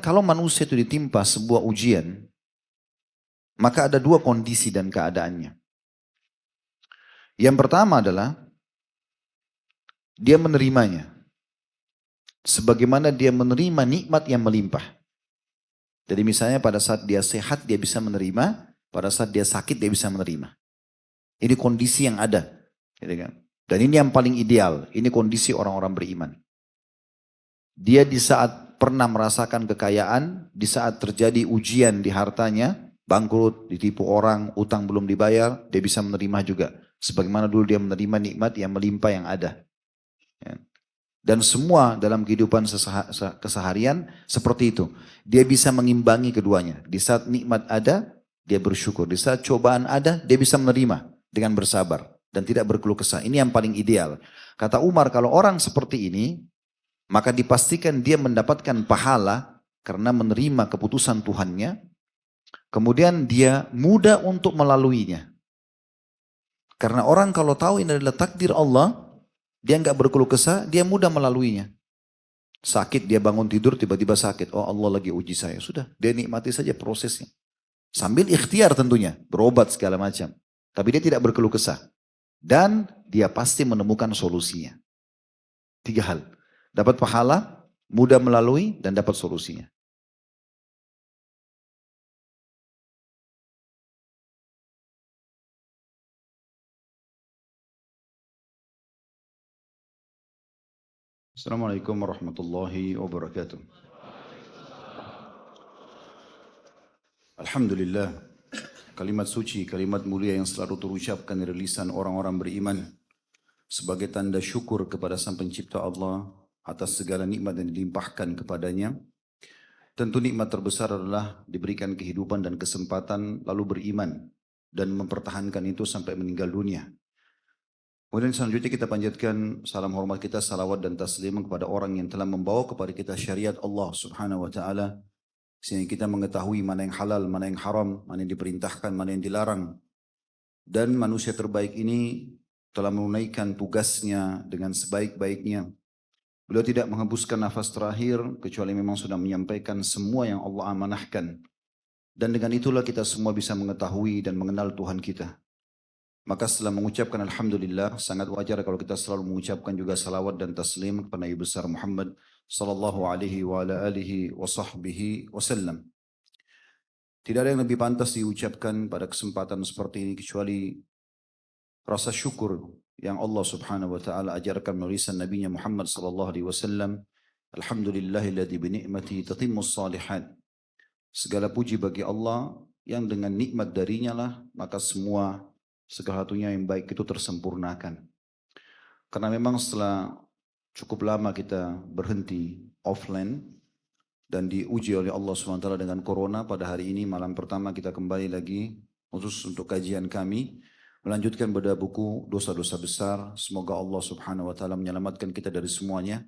Kalau manusia itu ditimpa sebuah ujian, maka ada dua kondisi dan keadaannya. Yang pertama adalah dia menerimanya. Sebagaimana dia menerima nikmat yang melimpah. Jadi misalnya pada saat dia sehat dia bisa menerima, pada saat dia sakit dia bisa menerima. Ini kondisi yang ada. Gitu kan? Dan ini yang paling ideal, ini kondisi orang-orang beriman. Dia di saat pernah merasakan kekayaan, di saat terjadi ujian di hartanya, bangkrut, ditipu orang, utang belum dibayar, dia bisa menerima juga. Sebagaimana dulu dia menerima nikmat yang melimpah yang ada. Ya. Dan semua dalam kehidupan keseharian seperti itu. Dia bisa mengimbangi keduanya. Di saat nikmat ada, dia bersyukur. Di saat cobaan ada, dia bisa menerima dengan bersabar. Dan tidak berkeluh kesah. Ini yang paling ideal. Kata Umar, kalau orang seperti ini, maka dipastikan dia mendapatkan pahala karena menerima keputusan Tuhannya. Kemudian dia mudah untuk melaluinya. Karena orang kalau tahu ini adalah takdir Allah, dia nggak berkeluh kesah, dia mudah melaluinya. Sakit, dia bangun tidur tiba-tiba sakit. Oh Allah lagi uji saya. Sudah, dia nikmati saja prosesnya. Sambil ikhtiar tentunya, berobat segala macam. Tapi dia tidak berkeluh kesah. Dan dia pasti menemukan solusinya. 3 hal. Dapat pahala, mudah melalui, dan dapat solusinya. Assalamualaikum warahmatullahi wabarakatuh. Alhamdulillah. Kalimat suci, kalimat mulia yang selalu terucapkan dari lisan orang-orang beriman. Sebagai tanda syukur kepada Sang Pencipta Allah atas segala nikmat yang dilimpahkan kepadanya. Tentu nikmat terbesar adalah diberikan kehidupan dan kesempatan lalu beriman dan mempertahankan itu sampai meninggal dunia. Kemudian selanjutnya kita panjatkan salam hormat kita, salawat dan taslim kepada orang yang telah membawa kepada kita syariat Allah Subhanahu wa taala sehingga kita mengetahui mana yang halal, mana yang haram, mana yang diperintahkan, mana yang dilarang. Dan manusia terbaik ini telah menunaikan tugasnya dengan sebaik-baiknya. Beliau tidak menghembuskan nafas terakhir kecuali memang sudah menyampaikan semua yang Allah amanahkan. Dan dengan itulah kita semua bisa mengetahui dan mengenal Tuhan kita. Maka setelah mengucapkan Alhamdulillah, sangat wajar kalau kita selalu mengucapkan juga salawat dan taslim kepada Nabi besar Muhammad sallallahu alaihi wa ala alihi wa sahbihi wasallam. Tidak ada yang lebih pantas diucapkan pada kesempatan seperti ini kecuali rasa syukur yang Allah Subhanahu wa taala ajarkan melalui lisan Nabi Muhammad sallallahu alaihi wasallam. Alhamdulillahilladzi bi ni'matihi tatimmus shalihat. Segala puji bagi Allah yang dengan nikmat darinya lah maka segala satunya yang baik itu tersempurnakan. Karena memang setelah cukup lama kita berhenti offline dan diuji oleh Allah SWT dengan corona, pada hari ini malam pertama kita kembali lagi khusus untuk kajian kami melanjutkan pada buku dosa-dosa besar. Semoga Allah Subhanahu wa taala menyelamatkan kita dari semuanya.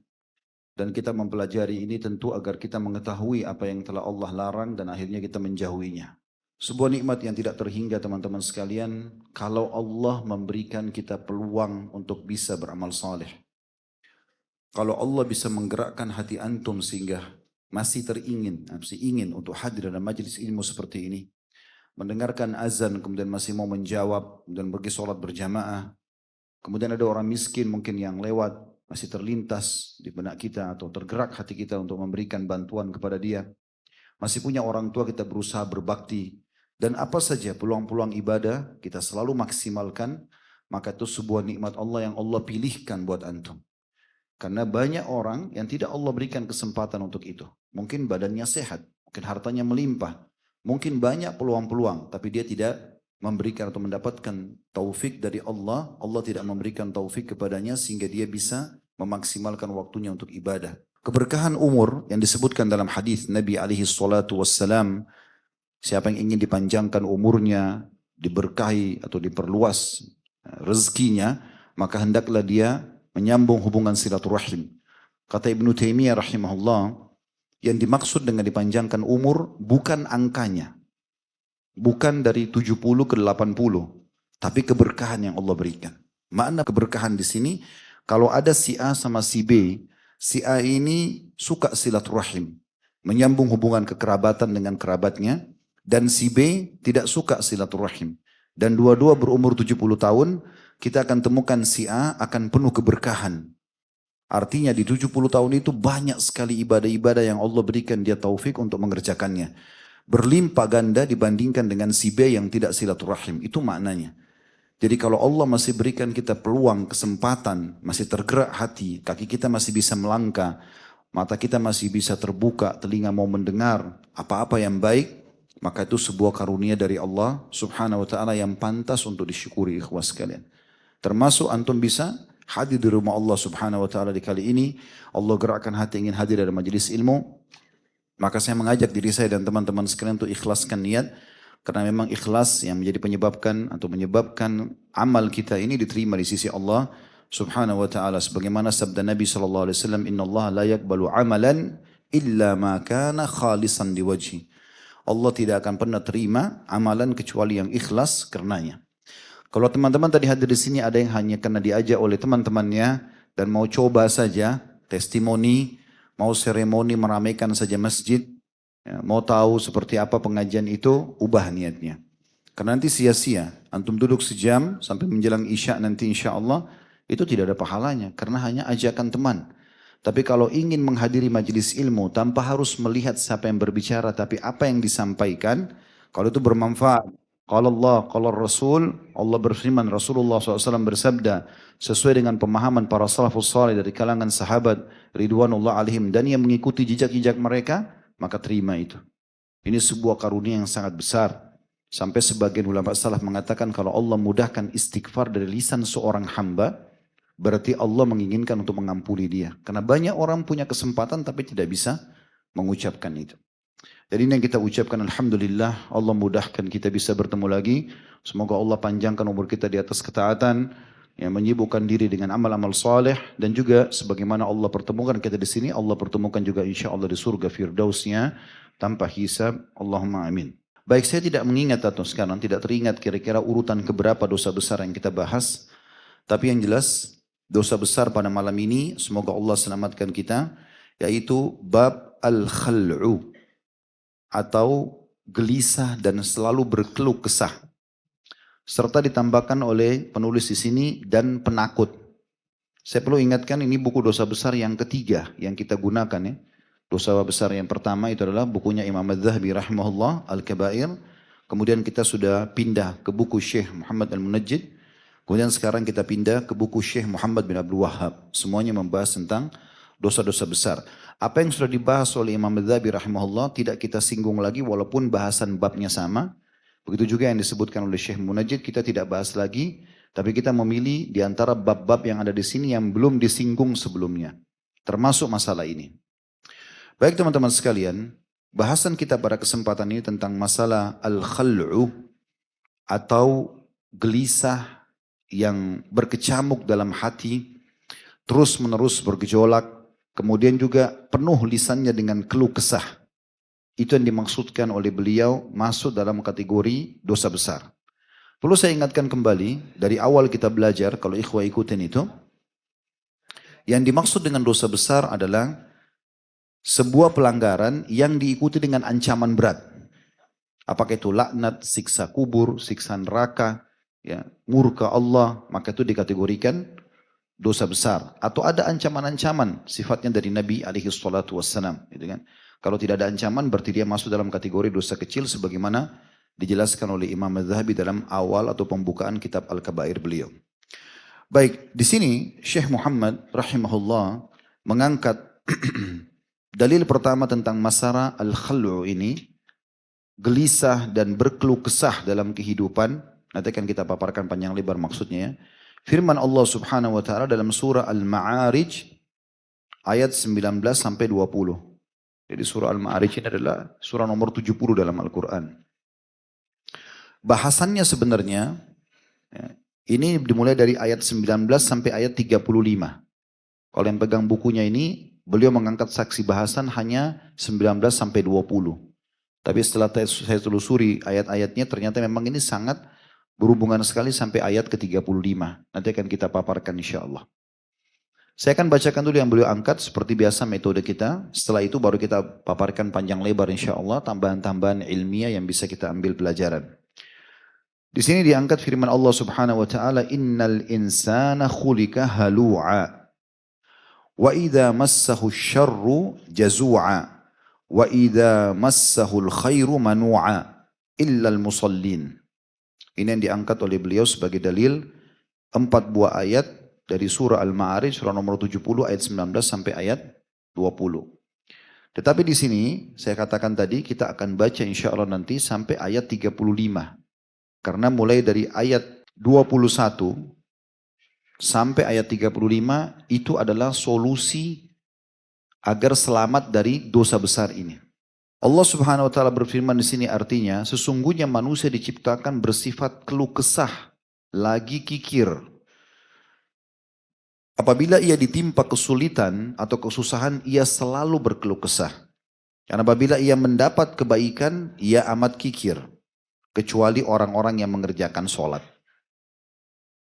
Dan kita mempelajari ini tentu agar kita mengetahui apa yang telah Allah larang dan akhirnya kita menjauhinya. Sebuah nikmat yang tidak terhingga teman-teman sekalian kalau Allah memberikan kita peluang untuk bisa beramal saleh. Kalau Allah bisa menggerakkan hati antum sehingga masih ingin untuk hadir dalam majelis ilmu seperti ini. Mendengarkan azan kemudian masih mau menjawab dan pergi sholat berjamaah. Kemudian ada orang miskin mungkin yang lewat masih terlintas di benak kita atau tergerak hati kita untuk memberikan bantuan kepada dia. Masih punya orang tua kita berusaha berbakti. Dan apa saja peluang-peluang ibadah kita selalu maksimalkan. Maka itu sebuah nikmat Allah yang Allah pilihkan buat antum. Karena banyak orang yang tidak Allah berikan kesempatan untuk itu. Mungkin badannya sehat, mungkin hartanya melimpah. Mungkin banyak peluang-peluang, tapi dia tidak memberikan atau mendapatkan taufik dari Allah. Allah tidak memberikan taufik kepadanya sehingga dia bisa memaksimalkan waktunya untuk ibadah. Keberkahan umur yang disebutkan dalam hadis Nabi alaihi salatu wassalam, siapa yang ingin dipanjangkan umurnya, diberkahi atau diperluas rezekinya, maka hendaklah dia menyambung hubungan silaturahim. Kata Ibnu Taimiyah rahimahullah, yang dimaksud dengan dipanjangkan umur bukan angkanya. Bukan dari 70 ke 80. Tapi keberkahan yang Allah berikan. Makna keberkahan di sini, kalau ada si A sama si B. Si A ini suka silaturahim. menyambung hubungan kekerabatan dengan kerabatnya, dan si B tidak suka silaturahim. Dan dua-dua berumur 70 tahun, kita akan temukan si A akan penuh keberkahan. Artinya di 70 tahun itu banyak sekali ibadah-ibadah yang Allah berikan dia taufik untuk mengerjakannya. Berlimpah ganda dibandingkan dengan si B yang tidak silaturahim. Itu maknanya. Jadi kalau Allah masih berikan kita peluang, kesempatan, masih tergerak hati, kaki kita masih bisa melangkah, mata kita masih bisa terbuka, telinga mau mendengar apa-apa yang baik, maka itu sebuah karunia dari Allah subhanahu wa ta'ala yang pantas untuk disyukuri ikhwas sekalian. Termasuk antum bisa hadir di rumah Allah subhanahu wa ta'ala di kali ini. Allah gerakkan hati ingin hadir dari majelis ilmu. Maka saya mengajak diri saya dan teman-teman sekalian untuk ikhlaskan niat. Karena memang ikhlas yang menjadi menyebabkan amal kita ini diterima di sisi Allah subhanahu wa ta'ala. Sebagaimana sabda Nabi SAW, Inna Allah la yakbalu amalan illa ma kana khalisan diwajhi. Allah tidak akan pernah terima amalan kecuali yang ikhlas karenanya. Kalau teman-teman tadi hadir di sini ada yang hanya karena diajak oleh teman-temannya dan mau coba saja testimoni, mau seremoni meramaikan saja masjid, ya, mau tahu seperti apa pengajian itu, ubah niatnya. Karena nanti sia-sia, antum duduk sejam sampai menjelang isya nanti insya Allah, itu tidak ada pahalanya karena hanya ajakan teman. Tapi kalau ingin menghadiri majelis ilmu tanpa harus melihat siapa yang berbicara, tapi apa yang disampaikan, kalau itu bermanfaat. Kalau Allah, kalau Rasul, Allah berfirman, Rasulullah SAW bersabda, sesuai dengan pemahaman para salafus salih dari kalangan sahabat, ridwanullah alaihim, dan yang mengikuti jejak-jejak mereka, maka terima itu. Ini sebuah karunia yang sangat besar. Sampai sebagian ulama salaf mengatakan, kalau Allah mudahkan istighfar dari lisan seorang hamba, berarti Allah menginginkan untuk mengampuni dia. Karena banyak orang punya kesempatan tapi tidak bisa mengucapkan itu. Jadi ini yang kita ucapkan alhamdulillah, Allah mudahkan kita bisa bertemu lagi. Semoga Allah panjangkan umur kita di atas ketaatan, yang menyibukkan diri dengan amal-amal saleh, dan juga sebagaimana Allah pertemukan kita di sini, Allah pertemukan juga insya Allah di surga firdausnya tanpa hisab. Allahumma amin. Baik, saya tidak mengingat atau sekarang tidak teringat kira-kira urutan keberapa dosa besar yang kita bahas. Tapi yang jelas dosa besar pada malam ini semoga Allah selamatkan kita, yaitu bab al-khal'u, atau gelisah dan selalu berkeluh kesah. Serta ditambahkan oleh penulis di sini dan penakut. Saya perlu ingatkan ini buku dosa besar yang ketiga yang kita gunakan ya. Dosa besar yang pertama itu adalah bukunya Imam Az-Zahabi rahimahullah Al-Kabair. Kemudian kita sudah pindah ke buku Syekh Muhammad Al-Munajjid. Kemudian sekarang kita pindah ke buku Syekh Muhammad bin Abdul Wahhab. Semuanya membahas tentang dosa-dosa besar. Apa yang sudah dibahas oleh Imam Az-Zahabi rahimahullah tidak kita singgung lagi walaupun bahasan babnya sama. Begitu juga yang disebutkan oleh Syekh Munajjid kita tidak bahas lagi. Tapi kita memilih di antara bab-bab yang ada di sini yang belum disinggung sebelumnya. Termasuk masalah ini. Baik teman-teman sekalian. Bahasan kita pada kesempatan ini tentang masalah al-khal'u atau gelisah yang berkecamuk dalam hati. Terus menerus bergejolak. Kemudian juga penuh lisannya dengan keluh kesah. Itu yang dimaksudkan oleh beliau masuk dalam kategori dosa besar. Perlu saya ingatkan kembali, dari awal kita belajar, kalau ikhwah ikutin itu, yang dimaksud dengan dosa besar adalah sebuah pelanggaran yang diikuti dengan ancaman berat. Apakah itu laknat, siksa kubur, siksa neraka, ya, murka Allah, maka itu dikategorikan dosa besar. Atau ada ancaman-ancaman sifatnya dari Nabi alaihi salatu wassalam. Gitu kan? Kalau tidak ada ancaman berarti dia masuk dalam kategori dosa kecil sebagaimana dijelaskan oleh Imam Az-Zahabi dalam awal atau pembukaan kitab Al-Kabair beliau. Baik, di sini Syekh Muhammad rahimahullah mengangkat dalil pertama tentang masalah al-khal'u ini, gelisah dan berkeluh kesah dalam kehidupan. Nanti akan kita paparkan panjang lebar maksudnya ya. Firman Allah subhanahu wa ta'ala dalam surah Al-Ma'arij ayat 19 sampai 20. Jadi surah Al-Ma'arij ini adalah surah nomor 70 dalam Al-Quran. Bahasannya sebenarnya, ya, ini dimulai dari ayat 19 sampai ayat 35. Kalau yang pegang bukunya ini, beliau mengangkat saksi bahasan hanya 19 sampai 20. Tapi setelah saya telusuri ayat-ayatnya, ternyata memang ini sangat berhubungan sekali sampai ayat ke-35. Nanti akan kita paparkan insya Allah. Saya akan bacakan dulu yang beliau angkat seperti biasa metode kita. Setelah itu baru kita paparkan panjang lebar insya Allah tambahan-tambahan ilmiah yang bisa kita ambil pelajaran. Di sini diangkat firman Allah Subhanahu wa taala, "Innal insana khuliqa halu'a wa idza massahu syarru jazu'a wa idza massahu khairu manu'a illal musallin." Ini yang diangkat oleh beliau sebagai dalil 4 buah ayat dari surah Al-Ma'arij, surah nomor 70 ayat 19 sampai ayat 20. Tetapi di sini saya katakan tadi kita akan baca insya Allah nanti sampai ayat 35. Karena mulai dari ayat 21 sampai ayat 35 itu adalah solusi agar selamat dari dosa besar ini. Allah Subhanahu wa taala berfirman di sini artinya sesungguhnya manusia diciptakan bersifat keluh kesah, lagi kikir. Apabila ia ditimpa kesulitan atau kesusahan, ia selalu berkeluh kesah. Dan apabila ia mendapat kebaikan, ia amat kikir. Kecuali orang-orang yang mengerjakan sholat.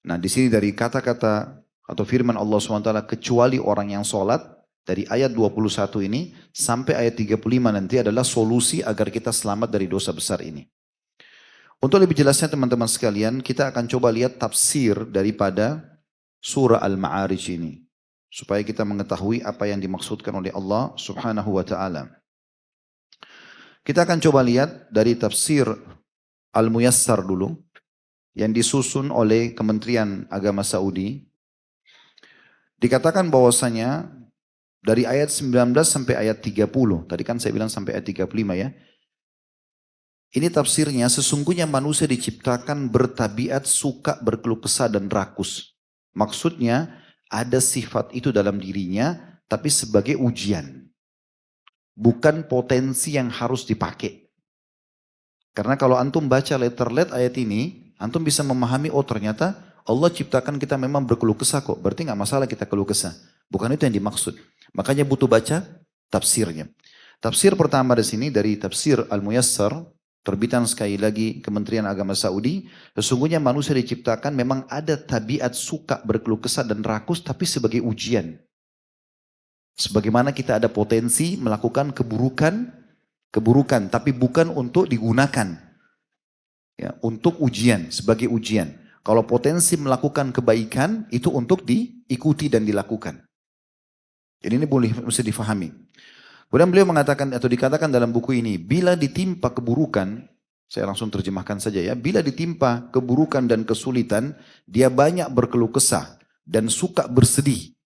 Nah di sini dari kata-kata atau firman Allah SWT, kecuali orang yang sholat, dari ayat 21 ini sampai ayat 35 nanti adalah solusi agar kita selamat dari dosa besar ini. Untuk lebih jelasnya teman-teman sekalian, kita akan coba lihat tafsir daripada surah Al-Ma'arij ini. Supaya kita mengetahui apa yang dimaksudkan oleh Allah Subhanahu wa ta'ala. Kita akan coba lihat dari tafsir Al-Muyassar dulu, yang disusun oleh Kementerian Agama Saudi. Dikatakan bahwasanya dari ayat 19 sampai ayat 30, tadi kan saya bilang sampai ayat 35 ya. Ini tafsirnya, sesungguhnya manusia diciptakan bertabiat suka berkeluh kesah dan rakus. Maksudnya ada sifat itu dalam dirinya, tapi sebagai ujian. Bukan potensi yang harus dipakai. Karena kalau antum baca letter-let ayat ini, antum bisa memahami, oh ternyata Allah ciptakan kita memang berkeluh kesah kok. Berarti nggak masalah kita keluh kesah. Bukan itu yang dimaksud. Makanya butuh baca tafsirnya. Tafsir pertama di sini dari tafsir Al-Muyassar, terbitan sekali lagi Kementerian Agama Saudi. Sesungguhnya manusia diciptakan memang ada tabiat suka berkeluh kesah dan rakus, tapi sebagai ujian. Sebagaimana kita ada potensi melakukan keburukan, tapi bukan untuk digunakan. Ya, untuk ujian, sebagai ujian. Kalau potensi melakukan kebaikan, itu untuk diikuti dan dilakukan. Jadi ini mesti difahami. Kemudian beliau mengatakan atau dikatakan dalam buku ini, bila ditimpa keburukan, saya langsung terjemahkan saja ya, bila ditimpa keburukan dan kesulitan, dia banyak berkeluh kesah dan suka bersedih.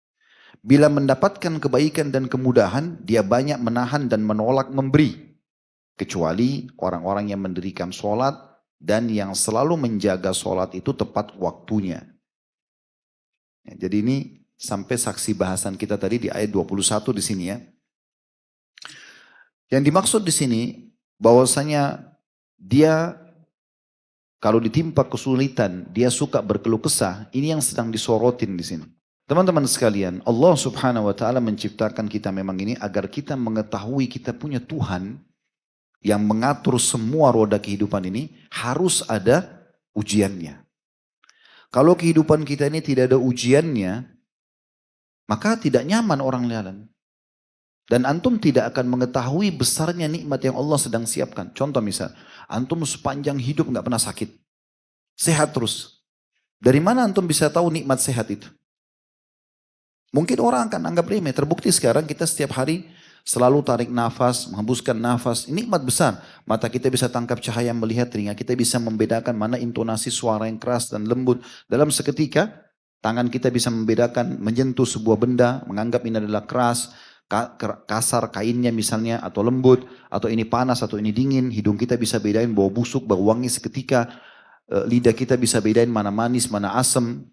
Bila mendapatkan kebaikan dan kemudahan, dia banyak menahan dan menolak memberi. Kecuali orang-orang yang mendirikan sholat dan yang selalu menjaga sholat itu tepat waktunya. Ya, jadi ini sampai saksi bahasan kita tadi di ayat 21 di sini ya. Yang dimaksud di sini bahwasanya dia kalau ditimpa kesulitan, dia suka berkeluh kesah, ini yang sedang disorotin di sini. Teman-teman sekalian, Allah Subhanahu wa taala menciptakan kita memang ini agar kita mengetahui kita punya Tuhan yang mengatur semua roda kehidupan ini, harus ada ujiannya. Kalau kehidupan kita ini tidak ada ujiannya, maka tidak nyaman orang lain. Dan antum tidak akan mengetahui besarnya nikmat yang Allah sedang siapkan. Contoh misal, antum sepanjang hidup nggak pernah sakit. Sehat terus. Dari mana antum bisa tahu nikmat sehat itu? Mungkin orang akan anggap remeh. Terbukti sekarang kita setiap hari selalu tarik nafas, menghembuskan nafas. Ini nikmat besar. Mata kita bisa tangkap cahaya melihat, telinga kita bisa membedakan mana intonasi suara yang keras dan lembut. Dalam seketika, tangan kita bisa membedakan, menyentuh sebuah benda, menganggap ini adalah keras, kasar kainnya misalnya, atau lembut, atau ini panas, atau ini dingin. Hidung kita bisa bedain bau busuk, bau wangi seketika. Lidah kita bisa bedain mana manis, mana asam.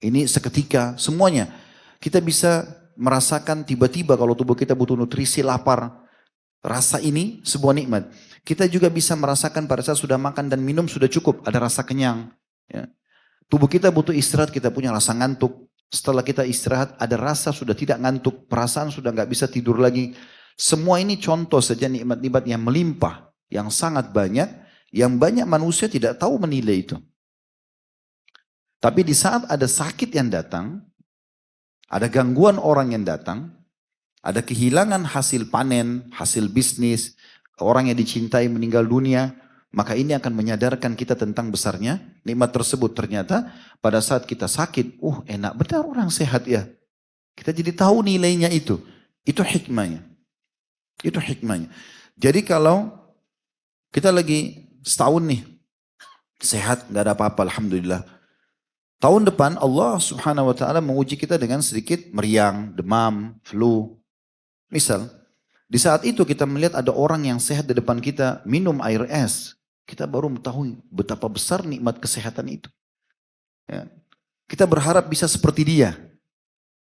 Ini seketika, semuanya. Kita bisa merasakan tiba-tiba kalau tubuh kita butuh nutrisi, lapar. Rasa ini sebuah nikmat. Kita juga bisa merasakan pada saat sudah makan dan minum sudah cukup, ada rasa kenyang. Ya. Tubuh kita butuh istirahat, kita punya rasa ngantuk. Setelah kita istirahat, ada rasa sudah tidak ngantuk, perasaan sudah nggak bisa tidur lagi. Semua ini contoh saja nikmat-nikmat yang melimpah, yang sangat banyak, yang banyak manusia tidak tahu menilai itu. Tapi di saat ada sakit yang datang, Ada gangguan orang yang datang, ada kehilangan hasil panen, hasil bisnis, orang yang dicintai meninggal dunia, maka ini akan menyadarkan kita tentang besarnya nikmat tersebut. Ternyata pada saat kita sakit, enak benar orang sehat ya. Kita jadi tahu nilainya itu. Itu hikmahnya. Itu hikmahnya. Jadi kalau kita lagi setahun nih, sehat, nggak ada apa-apa, alhamdulillah. Tahun depan Allah subhanahu wa ta'ala menguji kita dengan sedikit meriang, demam, flu. Misal, di saat itu kita melihat ada orang yang sehat di depan kita minum air es. Kita baru mengetahui betapa besar nikmat kesehatan itu. Ya. Kita berharap bisa seperti dia.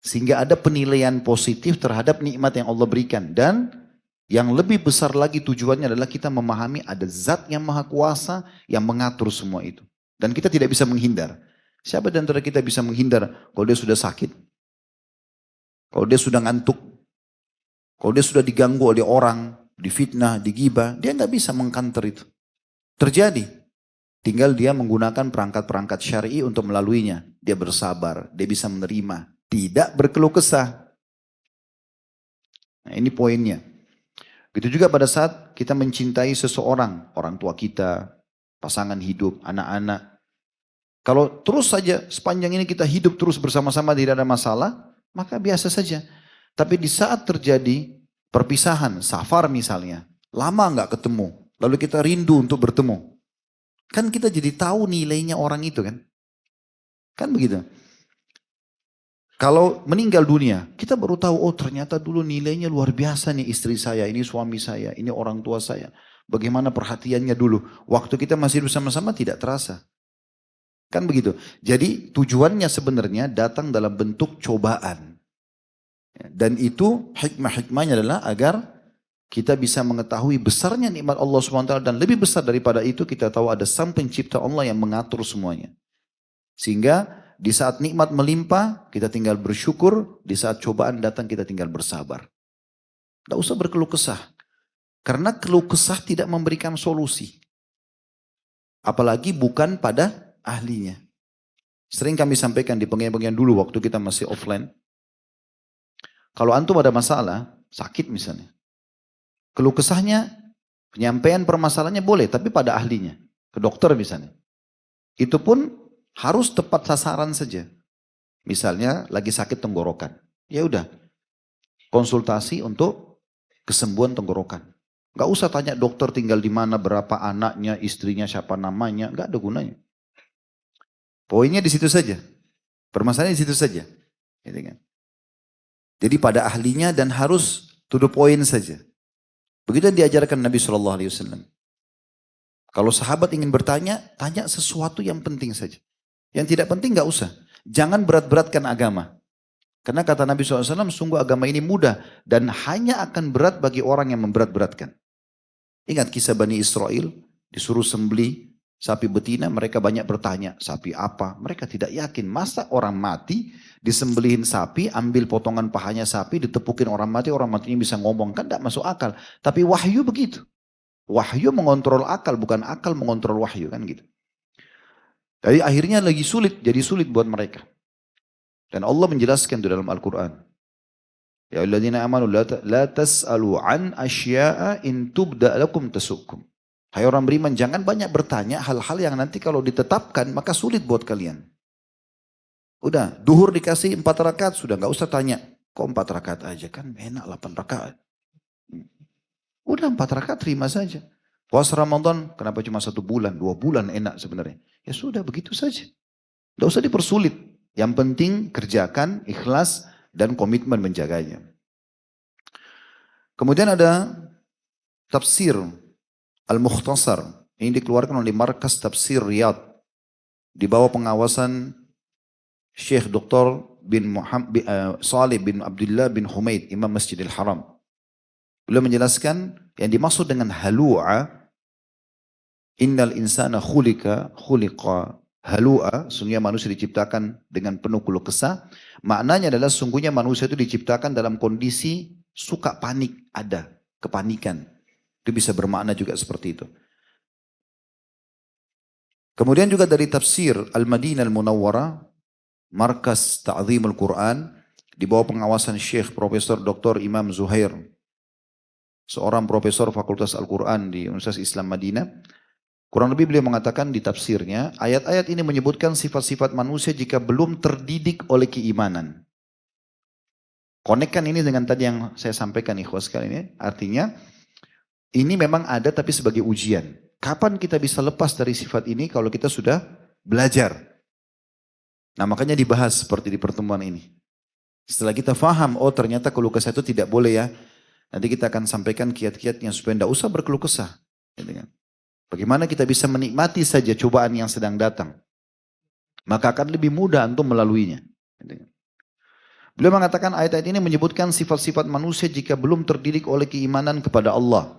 Sehingga ada penilaian positif terhadap nikmat yang Allah berikan. Dan yang lebih besar lagi tujuannya adalah kita memahami ada zat yang maha kuasa yang mengatur semua itu. Dan kita tidak bisa menghindar. Siapa di antara kita bisa menghindar kalau dia sudah sakit? Kalau dia sudah ngantuk? Kalau dia sudah diganggu oleh orang, difitnah, digibah, dia nggak bisa mengkanter itu. Terjadi. Tinggal dia menggunakan perangkat-perangkat syar'i untuk melaluinya. Dia bersabar, dia bisa menerima. Tidak berkeluh kesah. Nah, ini poinnya. Begitu juga pada saat kita mencintai seseorang, orang tua kita, pasangan hidup, anak-anak. Kalau terus saja sepanjang ini kita hidup terus bersama-sama tidak ada masalah, maka biasa saja. Tapi di saat terjadi perpisahan, safar misalnya, lama nggak ketemu, lalu kita rindu untuk bertemu. Kan kita jadi tahu nilainya orang itu kan. Kan begitu. Kalau meninggal dunia, kita baru tahu, ternyata dulu nilainya luar biasa nih istri saya, ini suami saya, ini orang tua saya. Bagaimana perhatiannya dulu. Waktu kita masih bersama-sama tidak terasa. Kan begitu. Jadi tujuannya sebenarnya datang dalam bentuk cobaan. Dan itu hikmah-hikmahnya adalah agar kita bisa mengetahui besarnya nikmat Allah SWT. Dan lebih besar daripada itu kita tahu ada sang pencipta Allah yang mengatur semuanya. Sehingga di saat nikmat melimpah kita tinggal bersyukur. Di saat cobaan datang kita tinggal bersabar. Tidak usah berkeluh kesah. Karena keluh kesah tidak memberikan solusi. Apalagi bukan pada ahlinya. Sering kami sampaikan di pengajian dulu waktu kita masih offline. Kalau antum ada masalah, sakit misalnya. Keluh kesahnya, penyampaian permasalahannya boleh, tapi pada ahlinya. Ke dokter misalnya. Itu pun harus tepat sasaran saja. Misalnya lagi sakit tenggorokan. Ya udah, konsultasi untuk kesembuhan tenggorokan. Gak usah tanya dokter tinggal di mana, berapa anaknya, istrinya, siapa namanya. Gak ada gunanya. Poinnya di situ saja. Permasalahannya di situ saja. Gitu kan. Jadi pada ahlinya dan harus to the point saja. Begitu yang diajarkan Nabi SAW. Kalau sahabat ingin bertanya, tanya sesuatu yang penting saja. Yang tidak penting gak usah. Jangan berat-beratkan agama. Karena kata Nabi SAW, sungguh agama ini mudah. Dan hanya akan berat bagi orang yang memberat-beratkan. Ingat kisah Bani Israel, disuruh sembelih sapi betina, mereka banyak bertanya, sapi apa? Mereka tidak yakin, masa orang mati, disembelihin sapi, ambil potongan pahanya sapi, ditepukin orang matinya bisa ngomong, kan tidak masuk akal. Tapi wahyu begitu. Wahyu mengontrol akal, bukan akal mengontrol wahyu, kan gitu. Jadi akhirnya jadi sulit buat mereka. Dan Allah menjelaskan itu dalam Al-Quran. Ya alladzina amanu la tas'alu an asya'a in tubda lakum tasukum. Hai orang beriman, jangan banyak bertanya hal-hal yang nanti kalau ditetapkan maka sulit buat kalian. Udah, duhur dikasih 4 rakaat, sudah gak usah tanya. Kok 4 rakaat aja, kan enak 8 rakaat. Udah 4 rakaat terima saja. Puasa Ramadan, kenapa cuma 1 bulan, 2 bulan enak sebenarnya. Ya sudah, begitu saja. Gak usah dipersulit. Yang penting kerjakan, ikhlas, dan komitmen menjaganya. Kemudian ada tafsir Al-Mukhtasar. Ini dikeluarkan oleh Markas Tafsir Riyadh. Di bawah pengawasan Syekh Dr. Salih bin Abdullah bin Humaid, Imam Masjidil Haram. Beliau menjelaskan yang dimaksud dengan halu'a, innal insana khuliqa halu'a, sungguhnya manusia diciptakan dengan penuh keluh kesah. Maknanya adalah sungguhnya manusia itu diciptakan dalam kondisi suka panik, ada kepanikan. Itu bisa bermakna juga seperti itu. Kemudian juga dari tafsir Al-Madinah Al-Munawwarah, Markas Ta'zimul Quran, di bawah pengawasan Syekh Profesor Dr. Imam Zuhair, seorang profesor Fakultas Al-Quran di Universitas Islam Madinah. Kurang lebih beliau mengatakan di tafsirnya, ayat-ayat ini menyebutkan sifat-sifat manusia jika belum terdidik oleh keimanan. Konekkan ini dengan tadi yang saya sampaikan ikhwas sekalian ini, artinya ini memang ada tapi sebagai ujian. Kapan kita bisa lepas dari sifat ini kalau kita sudah belajar? Nah makanya dibahas seperti di pertemuan ini. Setelah kita faham, oh ternyata keluh kesah itu tidak boleh ya. Nanti kita akan sampaikan kiat-kiatnya supaya tidak usah berkeluh kesah. Bagaimana kita bisa menikmati saja cobaan yang sedang datang. Maka akan lebih mudah untuk melaluinya. Beliau mengatakan ayat-ayat ini menyebutkan sifat-sifat manusia jika belum terdidik oleh keimanan kepada Allah.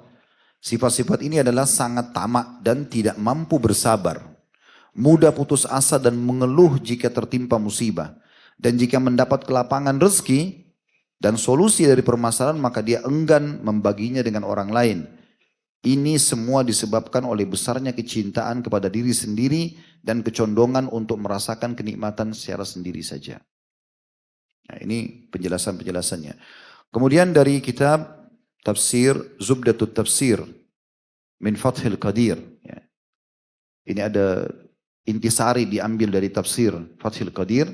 Sifat-sifat ini adalah sangat tamak dan tidak mampu bersabar. Mudah putus asa dan mengeluh jika tertimpa musibah. Dan jika mendapat kelapangan rezeki dan solusi dari permasalahan maka dia enggan membaginya dengan orang lain. Ini semua disebabkan oleh besarnya kecintaan kepada diri sendiri dan kecondongan untuk merasakan kenikmatan secara sendiri saja. Nah, ini penjelasan-penjelasannya. Kemudian dari kitab Tafsir Zubdatut Tafsir min Fathil Qadir. Ya. Ini ada intisari diambil dari tafsir Fathil Qadir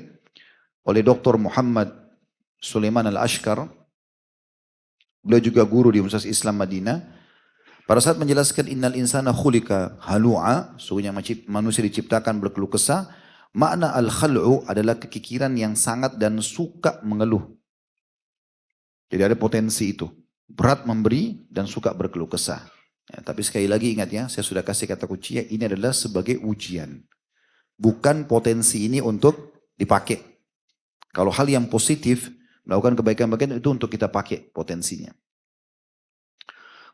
oleh Dr. Muhammad Sulaiman Al-Ashkar. Beliau juga guru di Universitas Islam Madinah. Pada saat menjelaskan innal insana khulika halu'a, sungguhnya manusia diciptakan berkeluh kesah, makna al-khal'u adalah kekikiran yang sangat dan suka mengeluh. Jadi ada potensi itu. Berat memberi dan suka berkeluh kesah. Ya, tapi sekali lagi ingat ya, saya sudah kasih kata kunci, ini adalah sebagai ujian. Bukan potensi ini untuk dipakai. Kalau hal yang positif, melakukan kebaikan-kebaikan itu untuk kita pakai potensinya.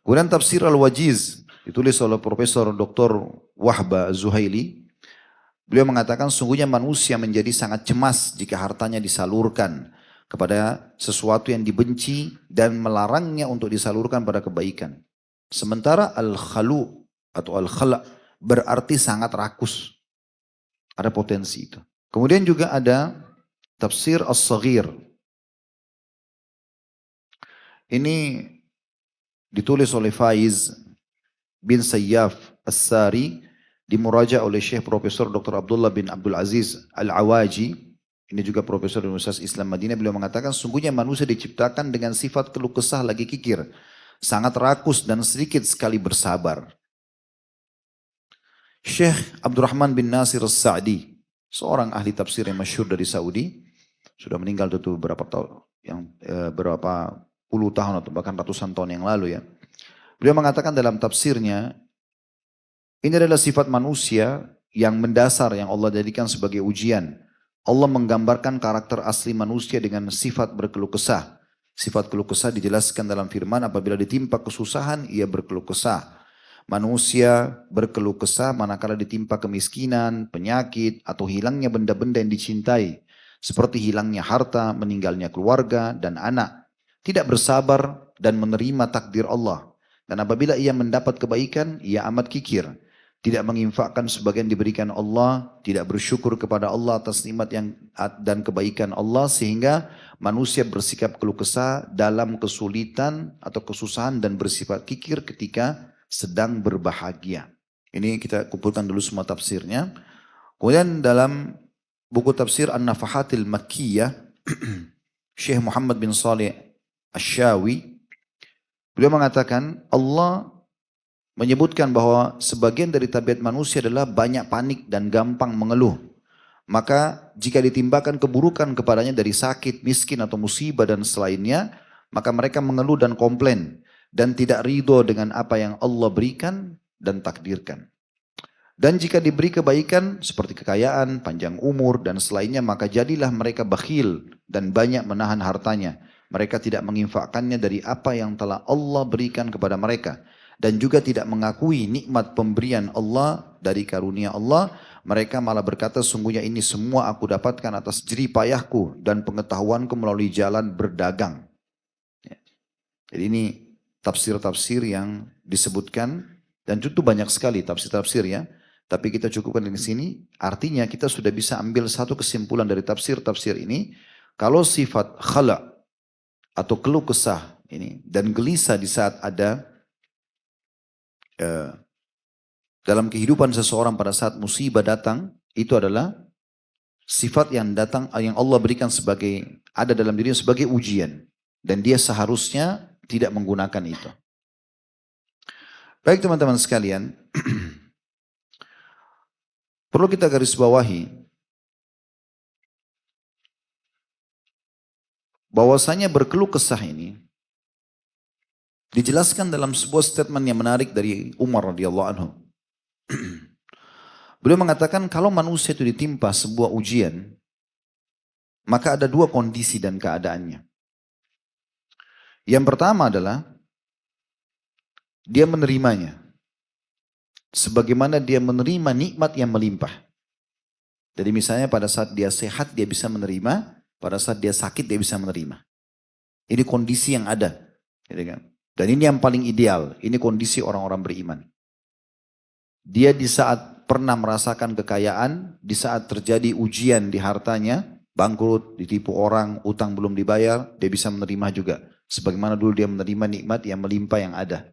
Kemudian tafsir Al-Wajiz, ditulis oleh Profesor Dr. Wahba Zuhaili. Beliau mengatakan sungguhnya manusia menjadi sangat cemas jika hartanya disalurkan kepada sesuatu yang dibenci dan melarangnya untuk disalurkan pada kebaikan. Sementara al-khalu atau al-khala berarti sangat rakus. Ada potensi itu. Kemudian juga ada tafsir As-Saghir. Ini ditulis oleh Faiz bin Sayyaf As-Sari, dimuraja oleh Syekh Profesor Dr. Abdullah bin Abdul Aziz Al-Awaji. Ini juga profesor di Universitas Islam Madinah. Beliau mengatakan sungguhnya manusia diciptakan dengan sifat keluh kesah lagi kikir, sangat rakus dan sedikit sekali bersabar. Syekh Abdurrahman bin Nasir As-Sa'di, seorang ahli tafsir yang masyhur dari Saudi, sudah meninggal tentu berapa puluh tahun atau bahkan ratusan tahun yang lalu ya. Beliau mengatakan dalam tafsirnya, ini adalah sifat manusia yang mendasar yang Allah jadikan sebagai ujian. Allah menggambarkan karakter asli manusia dengan sifat berkeluh kesah. Sifat keluh kesah dijelaskan dalam firman, apabila ditimpa kesusahan, ia berkeluh kesah. Manusia berkeluh kesah manakala ditimpa kemiskinan, penyakit, atau hilangnya benda-benda yang dicintai. Seperti hilangnya harta, meninggalnya keluarga, dan anak. Tidak bersabar dan menerima takdir Allah. Dan apabila ia mendapat kebaikan, ia amat kikir. Tidak menginfakkan sebagian diberikan Allah, tidak bersyukur kepada Allah atas nikmat dan kebaikan Allah, sehingga manusia bersikap keluh kesah dalam kesulitan atau kesusahan dan bersifat kikir ketika sedang berbahagia. Ini kita kumpulkan dulu semua tafsirnya. Kemudian dalam buku tafsir An-Nafahatil Makkiyah, Syekh Muhammad bin Saleh Asy-Syawi, beliau mengatakan Allah menyebutkan bahwa sebagian dari tabiat manusia adalah banyak panik dan gampang mengeluh. Maka jika ditimbakan keburukan kepadanya dari sakit, miskin atau musibah dan selainnya, maka mereka mengeluh dan komplain dan tidak ridho dengan apa yang Allah berikan dan takdirkan. Dan jika diberi kebaikan seperti kekayaan, panjang umur dan selainnya, maka jadilah mereka bakhil dan banyak menahan hartanya. Mereka tidak menginfakkannya dari apa yang telah Allah berikan kepada mereka. Dan juga tidak mengakui nikmat pemberian Allah dari karunia Allah. Mereka malah berkata, sungguhnya ini semua aku dapatkan atas jerih payahku dan pengetahuanku melalui jalan berdagang. Jadi ini tafsir-tafsir yang disebutkan, dan tentu banyak sekali tafsir-tafsir ya. Tapi kita cukupkan di sini, artinya kita sudah bisa ambil satu kesimpulan dari tafsir-tafsir ini, Kalau sifat khala atau keluh kesah ini dan gelisah di saat ada eh, dalam kehidupan seseorang pada saat musibah datang, itu adalah sifat yang datang yang Allah berikan sebagai ada dalam dirinya sebagai ujian dan dia seharusnya tidak menggunakan itu. Baik teman-teman sekalian, perlu kita garis bawahi bahwasanya berkeluh kesah ini dijelaskan dalam sebuah statement yang menarik dari Umar radhiyallahu anhu. Beliau mengatakan kalau manusia itu ditimpa sebuah ujian, maka ada dua kondisi dan keadaannya. Yang pertama adalah dia menerimanya. Sebagaimana dia menerima nikmat yang melimpah. Jadi misalnya pada saat dia sehat dia bisa menerima, pada saat dia sakit dia bisa menerima. Ini kondisi yang ada. Dan ini yang paling ideal, ini kondisi orang-orang beriman. Dia di saat pernah merasakan kekayaan, di saat terjadi ujian di hartanya, bangkrut, ditipu orang, utang belum dibayar, dia bisa menerima juga. Sebagaimana dulu dia menerima nikmat yang melimpah yang ada.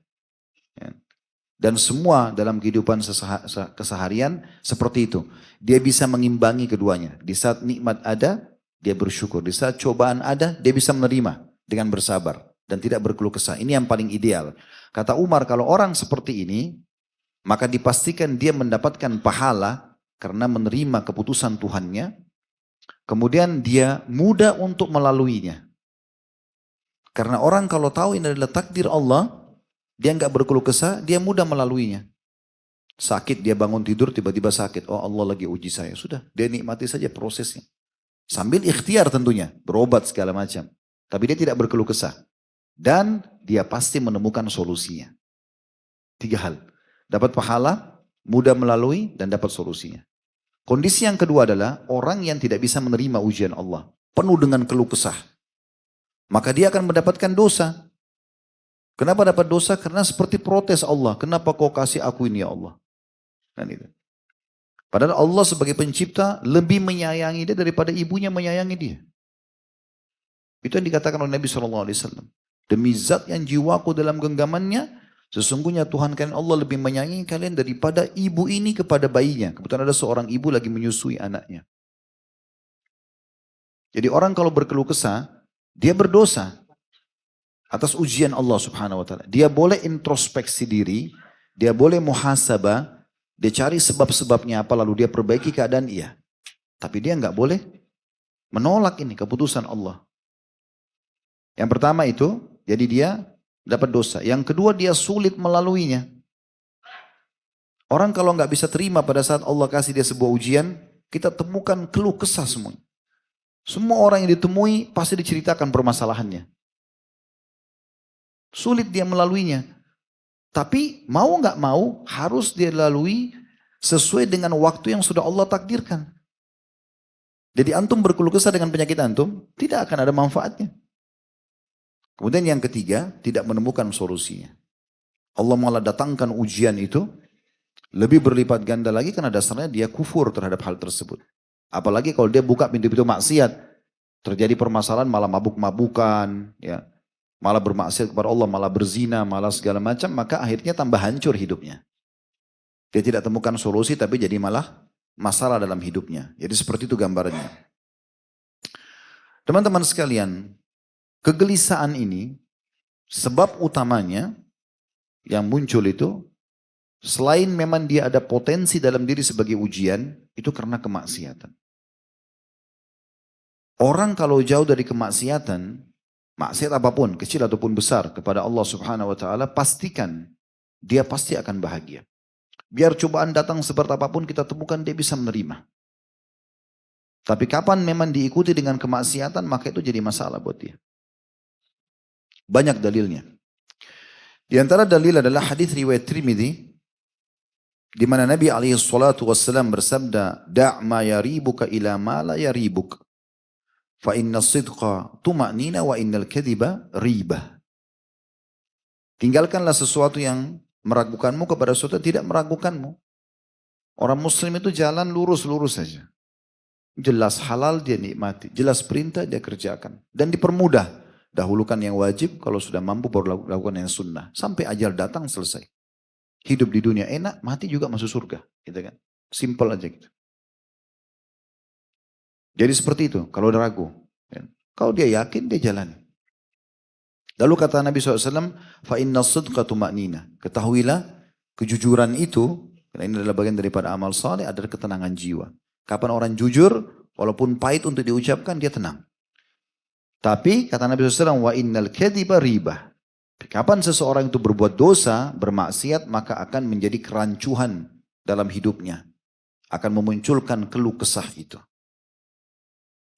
Dan semua dalam kehidupan keseharian seperti itu. Dia bisa mengimbangi keduanya. Di saat nikmat ada, dia bersyukur. Di saat cobaan ada, dia bisa menerima dengan bersabar. Dan tidak berkeluh kesah. Ini yang paling ideal. Kata Umar, kalau orang seperti ini, maka dipastikan dia mendapatkan pahala karena menerima keputusan Tuhannya. Kemudian dia mudah untuk melaluinya. Karena orang kalau tahu ini adalah takdir Allah, dia nggak berkeluh kesah, dia mudah melaluinya. Sakit, dia bangun tidur tiba-tiba sakit. Oh Allah lagi uji saya. Sudah, dia nikmati saja prosesnya. Sambil ikhtiar tentunya, berobat segala macam. Tapi dia tidak berkeluh kesah. Dan dia pasti menemukan solusinya. 3 hal. Dapat pahala, mudah melalui, dan dapat solusinya. Kondisi yang kedua adalah orang yang tidak bisa menerima ujian Allah. Penuh dengan keluh kesah. Maka dia akan mendapatkan dosa. Kenapa dapat dosa? Karena seperti protes Allah. Kenapa kau kasih aku ini ya Allah? Dan itu. Padahal Allah sebagai pencipta lebih menyayangi dia daripada ibunya menyayangi dia. Itu yang dikatakan oleh Nabi SAW. Demi zat yang jiwaku dalam genggamannya, sesungguhnya Tuhan kalian Allah lebih menyayangi kalian daripada ibu ini kepada bayinya. Kebetulan ada seorang ibu lagi menyusui anaknya. Jadi orang kalau berkeluh kesah, dia berdosa atas ujian Allah Subhanahu wa taala. Dia boleh introspeksi diri, dia boleh muhasabah, dia cari sebab-sebabnya apa lalu dia perbaiki keadaan iya. Tapi dia nggak boleh menolak ini keputusan Allah. Yang pertama itu, jadi dia dapat dosa. Yang kedua dia sulit melaluinya. Orang kalau nggak bisa terima pada saat Allah kasih dia sebuah ujian, kita temukan keluh kesah semua. Semua orang yang ditemui pasti diceritakan permasalahannya. Sulit dia melaluinya. Tapi mau nggak mau harus dia lalui sesuai dengan waktu yang sudah Allah takdirkan. Jadi antum berkeluh kesah dengan penyakit antum, tidak akan ada manfaatnya. Kemudian yang ketiga, tidak menemukan solusinya. Allah malah datangkan ujian itu, lebih berlipat ganda lagi karena dasarnya dia kufur terhadap hal tersebut. Apalagi kalau dia buka pintu-pintu maksiat, terjadi permasalahan malah mabuk-mabukan, ya, malah bermaksiat kepada Allah, malah berzina, malah segala macam, maka akhirnya tambah hancur hidupnya. Dia tidak temukan solusi tapi jadi malah masalah dalam hidupnya. Jadi seperti itu gambarannya. Teman-teman sekalian, kegelisahan ini sebab utamanya yang muncul itu selain memang dia ada potensi dalam diri sebagai ujian, itu karena kemaksiatan. Orang kalau jauh dari kemaksiatan, maksiat apapun, kecil ataupun besar kepada Allah Subhanahu wa taala, pastikan dia pasti akan bahagia. Biar cobaan datang seperti apapun kita temukan dia bisa menerima. Tapi kapan memang diikuti dengan kemaksiatan, maka itu jadi masalah buat dia. Banyak dalilnya. Di antara dalil adalah hadis riwayat Tirmidzi di mana Nabi alaihi salatu wassalam bersabda, "Da' ma yaribuka ila ma la yaribuk. Fa inna sidqa tuma'nina wa innal kadhiba ribah." Tinggalkanlah sesuatu yang meragukanmu kepada sesuatu yang tidak meragukanmu. Orang muslim itu jalan lurus-lurus saja. jelas halal dia nikmati, jelas perintah dia kerjakan. Dan dipermudah, dahulukan yang wajib, kalau sudah mampu baru lakukan yang sunnah. Sampai ajal datang selesai. Hidup di dunia enak, mati juga masuk surga. Gitu kan? Simple aja gitu. Jadi seperti itu, kalau udah ragu. Kalau dia yakin, dia jalani. Lalu kata Nabi SAW, فَإِنَّ الصِّدْقَ تُمَأْنِينَ. Ketahuilah, kejujuran itu, karena ini adalah bagian daripada amal saleh, adalah ketenangan jiwa. Kapan orang jujur, walaupun pahit untuk diucapkan, dia tenang. Tapi, kata Nabi SAW, وَإِنَّ الْكَذِبَ ribah. Kapan seseorang itu berbuat dosa, bermaksiat, maka akan menjadi kerancuhan dalam hidupnya. Akan memunculkan keluh kesah itu.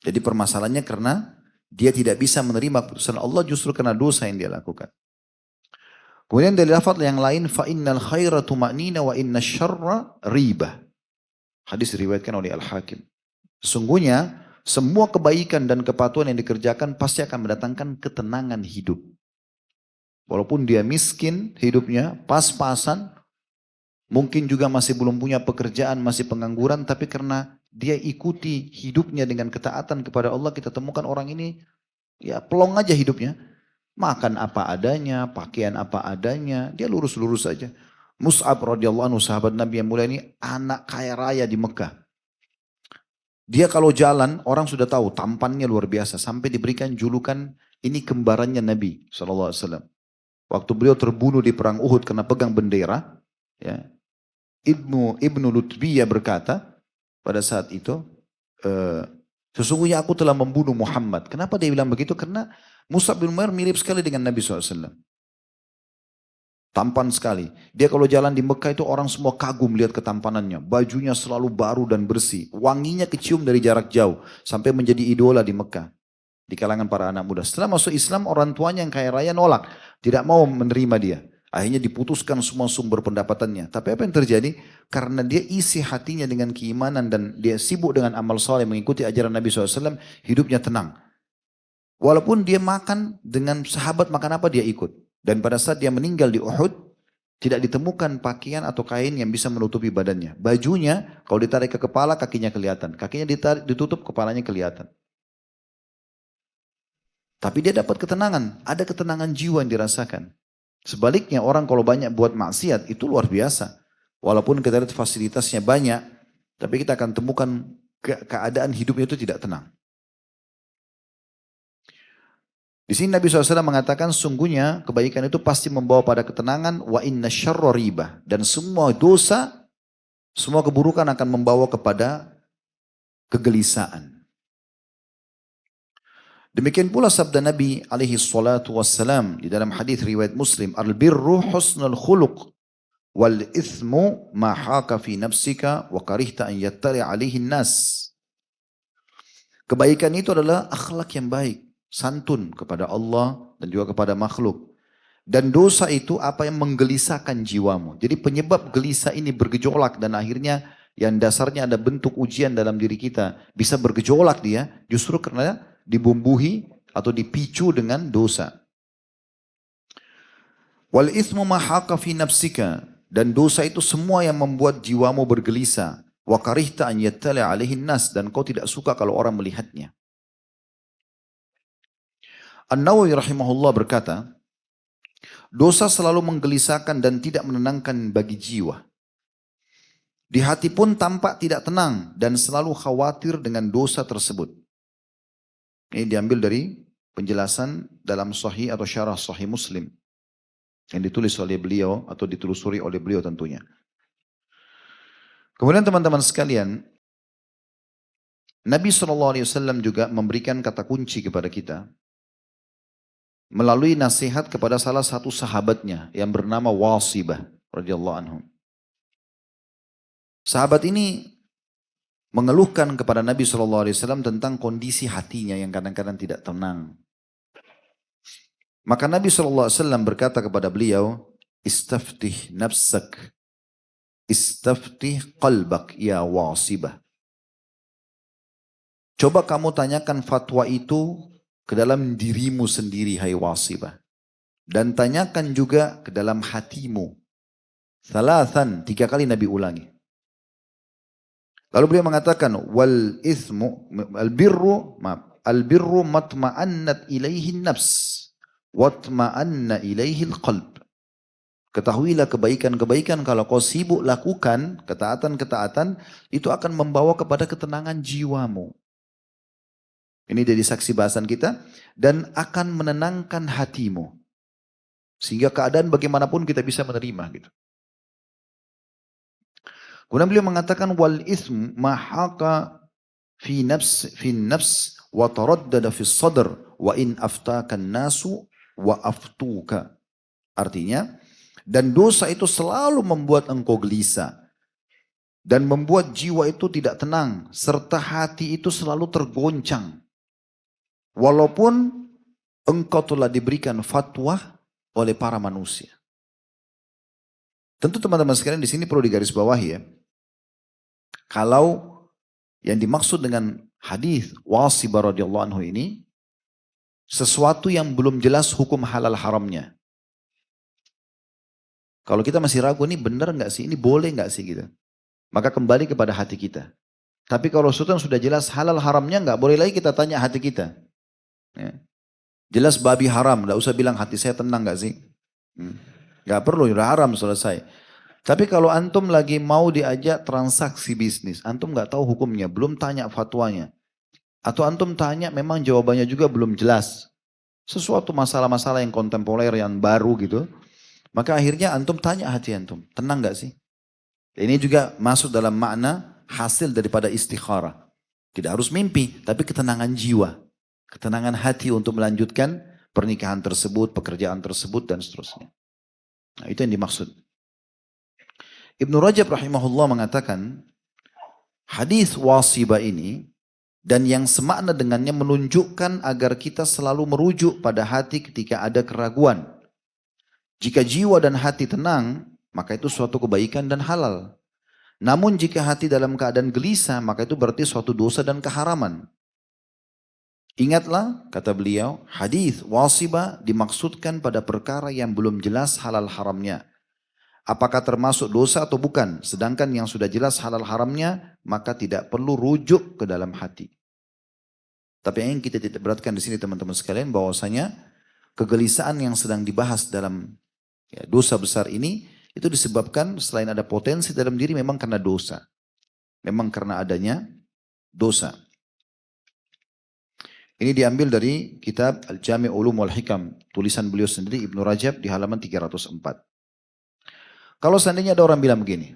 Jadi permasalahannya karena dia tidak bisa menerima keputusan Allah justru karena dosa yang dia lakukan. Kemudian dari lafaz yang lain, فَإِنَّ الْخَيْرَ تُمَأْنِينَ وَإِنَّ الشَّرَّ ribah. Hadis diriwayatkan oleh Al-Hakim. Sesungguhnya semua kebaikan dan kepatuhan yang dikerjakan pasti akan mendatangkan ketenangan hidup. Walaupun dia miskin hidupnya, pas-pasan, mungkin juga masih belum punya pekerjaan, masih pengangguran, tapi karena dia ikuti hidupnya dengan ketaatan kepada Allah, kita temukan orang ini ya pelong aja hidupnya. Makan apa adanya, pakaian apa adanya, dia lurus-lurus saja. Mus'ab radhiyallahu anhu, sahabat Nabi yang mulia ini, anak kaya raya di Mekah. Dia kalau jalan, orang sudah tahu tampannya luar biasa. Sampai diberikan julukan, ini kembarannya Nabi SAW. Waktu beliau terbunuh di perang Uhud karena pegang bendera, ya, Ibnu Lutbiyah berkata pada saat itu, sesungguhnya aku telah membunuh Muhammad. Kenapa dia bilang begitu? Karena Mus'ab bin Umair mirip sekali dengan Nabi SAW. Tampan sekali. Dia kalau jalan di Mekah itu orang semua kagum lihat ketampanannya. Bajunya selalu baru dan bersih. Wanginya kecium dari jarak jauh. Sampai menjadi idola di Mekah. Di kalangan para anak muda. Setelah masuk Islam, orang tuanya yang kaya raya nolak. Tidak mau menerima dia. Akhirnya diputuskan semua sumber pendapatannya. Tapi apa yang terjadi? Karena dia isi hatinya dengan keimanan dan dia sibuk dengan amal soleh mengikuti ajaran Nabi SAW, hidupnya tenang. Walaupun dia makan dengan sahabat makan apa dia ikut. Dan pada saat dia meninggal di Uhud, tidak ditemukan pakaian atau kain yang bisa menutupi badannya. Bajunya kalau ditarik ke kepala kakinya kelihatan. Kakinya ditutup kepalanya kelihatan. Tapi dia dapat ketenangan. Ada ketenangan jiwa yang dirasakan. Sebaliknya orang kalau banyak buat maksiat itu luar biasa. Walaupun kita lihat fasilitasnya banyak, tapi kita akan temukan keadaan hidupnya itu tidak tenang. Di sini Nabi SAW mengatakan sungguhnya kebaikan itu pasti membawa pada ketenangan, wa inna syarra ribah, dan semua dosa, semua keburukan akan membawa kepada kegelisahan. Demikian pula sabda Nabi alaihi salatu wassalam di dalam hadis riwayat Muslim, al-birru husnul khuluq wal ithmu ma haka fi nafsika wa karihta an yattali alaihi nas. Kebaikan itu adalah akhlak yang baik, santun kepada Allah dan juga kepada makhluk. Dan dosa itu apa yang menggelisahkan jiwamu. Jadi penyebab gelisah ini bergejolak dan akhirnya yang dasarnya ada bentuk ujian dalam diri kita. Bisa bergejolak dia justru karena dibumbuhi atau dipicu dengan dosa. Wal ithmu ma haqa fi nafsika, dan dosa itu semua yang membuat jiwamu bergelisah. Wa karihta an yattali alaihi nas, dan kau tidak suka kalau orang melihatnya. An-Nawawi rahimahullah berkata, dosa selalu menggelisahkan dan tidak menenangkan bagi jiwa. Di hati pun tampak tidak tenang dan selalu khawatir dengan dosa tersebut. Ini diambil dari penjelasan dalam sahih atau syarah sahih Muslim. Yang ditulis oleh beliau atau ditelusuri oleh beliau tentunya. Kemudian teman-teman sekalian, Nabi SAW juga memberikan kata kunci kepada kita. Melalui nasihat kepada salah satu sahabatnya yang bernama Wasibah radhiyallahu anhu. Sahabat ini mengeluhkan kepada Nabi SAW tentang kondisi hatinya yang kadang-kadang tidak tenang. Maka Nabi SAW berkata kepada beliau, istaftih nafsak, istaftih qalbak ya Wasibah. Coba kamu tanyakan fatwa itu ke dalam dirimu sendiri, hai Wasibah. Dan tanyakan juga ke dalam hatimu. Thalathan, 3 kali Nabi ulangi. Lalu beliau mengatakan wal ithmu al birru matma'annat ilaihi nafs watma'anna ilaihi qalb. Ketahuilah kebaikan-kebaikan kalau kau sibuk lakukan ketaatan-ketaatan itu akan membawa kepada ketenangan jiwamu. Ini dari saksi bahasan kita dan akan menenangkan hatimu. Sehingga keadaan bagaimanapun kita bisa menerima gitu. Kemudian beliau mengatakan wal ism mahaka fi nafs wa taraddada fi sadr wa in aftaka nasu wa aftuka. Artinya, dan dosa itu selalu membuat engkau gelisah dan membuat jiwa itu tidak tenang serta hati itu selalu tergoncang. Walaupun engkau telah diberikan fatwa oleh para manusia. Tentu teman-teman sekalian di sini perlu digarisbawahi ya. Kalau yang dimaksud dengan hadis Wasibah radhiyallahu anhu ini sesuatu yang belum jelas hukum halal haramnya. Kalau kita masih ragu ini benar nggak sih, ini boleh nggak sih gitu. Maka kembali kepada hati kita. Tapi kalau sesuatu yang sudah jelas halal haramnya nggak boleh lagi kita tanya hati kita. Ya. Jelas babi haram, nggak usah bilang hati saya tenang nggak sih. Nggak perlu, udah haram selesai. Tapi kalau antum lagi mau diajak transaksi bisnis, antum nggak tahu hukumnya, belum tanya fatwanya. Atau antum tanya memang jawabannya juga belum jelas. Sesuatu masalah-masalah yang kontemporer, yang baru gitu. Maka akhirnya antum tanya hati antum, tenang nggak sih? Ini juga masuk dalam makna hasil daripada istikharah. Tidak harus mimpi, tapi ketenangan jiwa. Ketenangan hati untuk melanjutkan pernikahan tersebut, pekerjaan tersebut, dan seterusnya. Nah, itu yang dimaksud. Ibnu Rajab rahimahullah mengatakan, hadis Wasibah ini dan yang semakna dengannya menunjukkan agar kita selalu merujuk pada hati ketika ada keraguan. Jika jiwa dan hati tenang, maka itu suatu kebaikan dan halal. Namun jika hati dalam keadaan gelisah, maka itu berarti suatu dosa dan keharaman. Ingatlah, kata beliau, hadis Wasibah dimaksudkan pada perkara yang belum jelas halal haramnya. Apakah termasuk dosa atau bukan? Sedangkan yang sudah jelas halal haramnya, maka tidak perlu rujuk ke dalam hati. Tapi yang kita tidak beratkan di sini teman-teman sekalian, bahwasanya kegelisahan yang sedang dibahas dalam dosa besar ini, itu disebabkan selain ada potensi dalam diri memang karena dosa. Memang karena adanya dosa. Ini diambil dari kitab Al-Jami' Ulum wal Hikam, tulisan beliau sendiri Ibnu Rajab di halaman 304. Kalau seandainya ada orang bilang begini,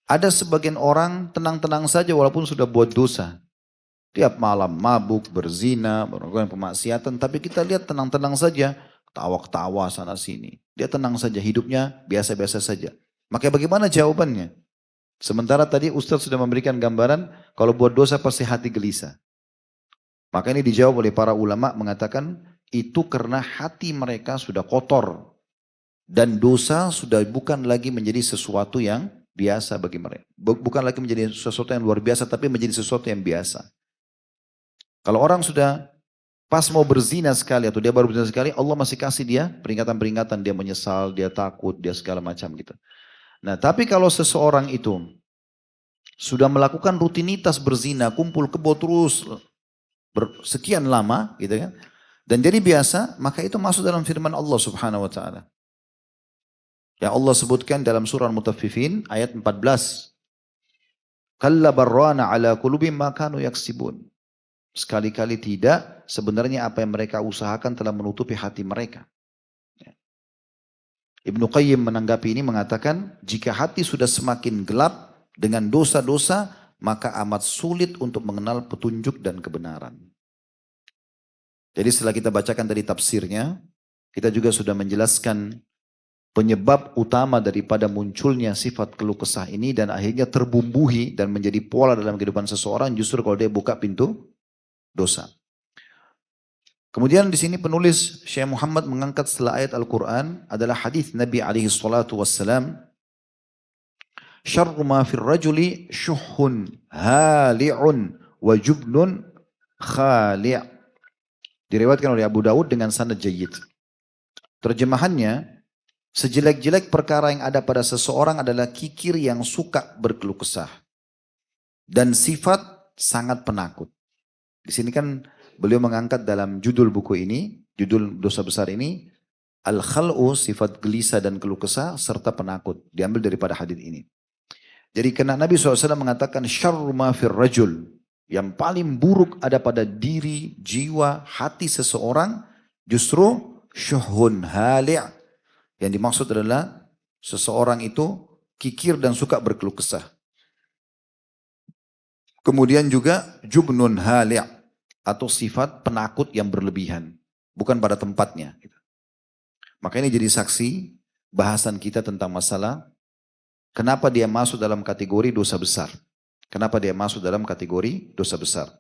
ada sebagian orang tenang-tenang saja walaupun sudah buat dosa. Tiap malam mabuk, berzina, melakukan pemaksiatan, tapi kita lihat tenang-tenang saja, tawa-tawa sana sini. Dia tenang saja, hidupnya biasa-biasa saja. Maka bagaimana jawabannya? Sementara tadi Ustaz sudah memberikan gambaran, kalau buat dosa pasti hati gelisah. Maka ini dijawab oleh para ulama mengatakan, itu karena hati mereka sudah kotor. Dan dosa sudah bukan lagi menjadi sesuatu yang biasa bagi mereka. Bukan lagi menjadi sesuatu yang luar biasa, tapi menjadi sesuatu yang biasa. Kalau orang sudah pas mau berzina sekali, atau dia baru berzina sekali, Allah masih kasih dia peringatan-peringatan, dia menyesal, dia takut, dia segala macam gitu. Nah, tapi kalau seseorang itu sudah melakukan rutinitas berzina, kumpul kebo terus, sekian lama gitu kan, dan jadi biasa, maka itu masuk dalam firman Allah subhanahu wa ta'ala. Yang Allah sebutkan dalam surah Al-Mutaffifin ayat 14. Kalla barrana ala qulubihim ma kanu yaksibun. Sekali-kali tidak, sebenarnya apa yang mereka usahakan telah menutupi hati mereka. Ibnu Qayyim menanggapi ini mengatakan, jika hati sudah semakin gelap dengan dosa-dosa, maka amat sulit untuk mengenal petunjuk dan kebenaran. Jadi setelah kita bacakan tadi tafsirnya, kita juga sudah menjelaskan penyebab utama daripada munculnya sifat keluh kesah ini dan akhirnya terbumbuhi dan menjadi pola dalam kehidupan seseorang justru kalau dia buka pintu dosa. Kemudian di sini penulis Syekh Muhammad mengangkat setelah ayat Al-Quran adalah hadis Nabi alaihi salatu wassalam. Syarru ma fir rajuli syuhun hali'un wa jubnun khali'. Diriwayatkan oleh Abu Daud dengan sanad jayyid. Terjemahannya, sejelek-jelek perkara yang ada pada seseorang adalah kikir yang suka berkeluh kesah. dan sifat sangat penakut. Di sini kan beliau mengangkat dalam judul buku ini, judul dosa besar ini, al-khal'u, sifat gelisah dan keluh kesah, serta penakut. Diambil daripada hadis ini. Jadi karena Nabi SAW mengatakan, syarru ma fir rajul, yang paling buruk ada pada diri, jiwa, hati seseorang, justru syuhun hali'. Yang dimaksud adalah, seseorang itu kikir dan suka berkeluh kesah. Kemudian juga jubnun hali', atau sifat penakut yang berlebihan. Bukan pada tempatnya. Maka ini jadi saksi bahasan kita tentang masalah kenapa dia masuk dalam kategori dosa besar. Kenapa dia masuk dalam kategori dosa besar.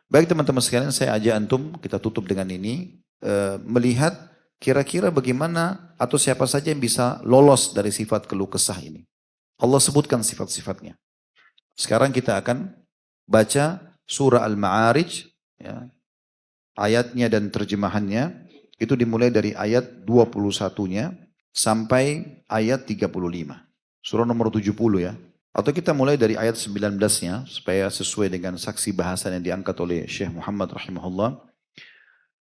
Baik teman-teman sekalian, saya ajak antum, kita tutup dengan ini, melihat kira-kira bagaimana atau siapa saja yang bisa lolos dari sifat keluh kesah ini. Allah sebutkan sifat-sifatnya. Sekarang kita akan baca surah Al-Ma'arij, ya, ayatnya dan terjemahannya. Itu dimulai dari ayat 21-nya sampai ayat 35. Surah nomor 70 ya. Atau kita mulai dari ayat 19-nya supaya sesuai dengan saksi bahasan yang diangkat oleh Syekh Muhammad rahimahullah.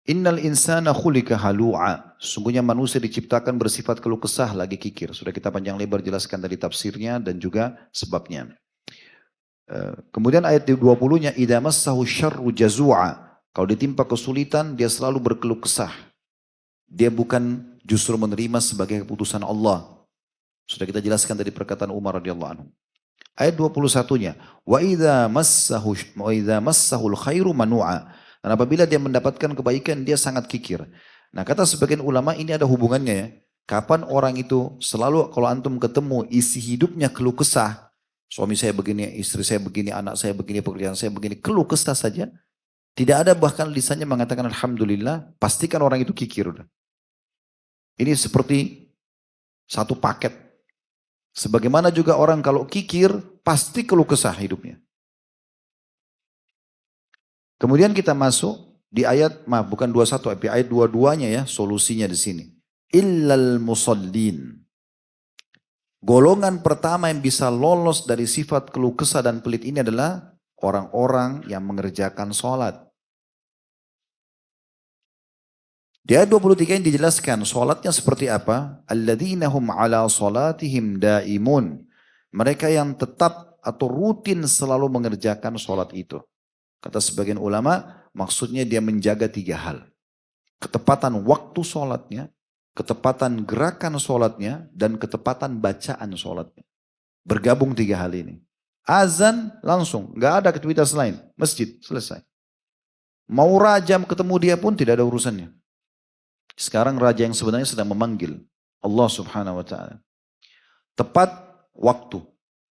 Innal insana khulika halu'a. Sungguhnya manusia diciptakan bersifat keluh kesah, lagi kikir. Sudah kita panjang lebar jelaskan dari tafsirnya dan juga sebabnya. Kemudian ayat 20-nya, idza massahu syarru jazu'a. Kalau ditimpa kesulitan, dia selalu berkeluh kesah. Dia bukan justru menerima sebagai keputusan Allah. Sudah kita jelaskan dari perkataan Umar radhiyallahu anhu. Ayat 21-nya, wa idza massahul khairu manu'a. Dan apabila dia mendapatkan kebaikan, dia sangat kikir. Nah, kata sebagian ulama ini ada hubungannya ya. Kapan orang itu selalu kalau antum ketemu isi hidupnya keluh kesah, suami saya begini, istri saya begini, anak saya begini, pekerjaan saya begini, keluh kesah saja. Tidak ada bahkan lisannya mengatakan alhamdulillah, pastikan orang itu kikir udah. Ini seperti satu paket. Sebagaimana juga orang kalau kikir, pasti keluh kesah hidupnya. Kemudian kita masuk di ayat, bukan 21, tapi ayat 22-nya ya, solusinya di sini. Illal musallin. Golongan pertama yang bisa lolos dari sifat keluh kesah dan pelit ini adalah orang-orang yang mengerjakan sholat. Di ayat 23 yang dijelaskan sholatnya seperti apa? Alladzina hum ala sholatihim daimun. Mereka yang tetap atau rutin selalu mengerjakan sholat itu. Kata sebagian ulama, maksudnya dia menjaga 3 hal. Ketepatan waktu sholatnya, ketepatan gerakan sholatnya, dan ketepatan bacaan sholatnya. Bergabung 3 hal ini. Azan langsung, gak ada aktivitas lain. Masjid, selesai. Mau rajam ketemu dia pun tidak ada urusannya. Sekarang raja yang sebenarnya sedang memanggil Allah subhanahu wa ta'ala. Tepat waktu.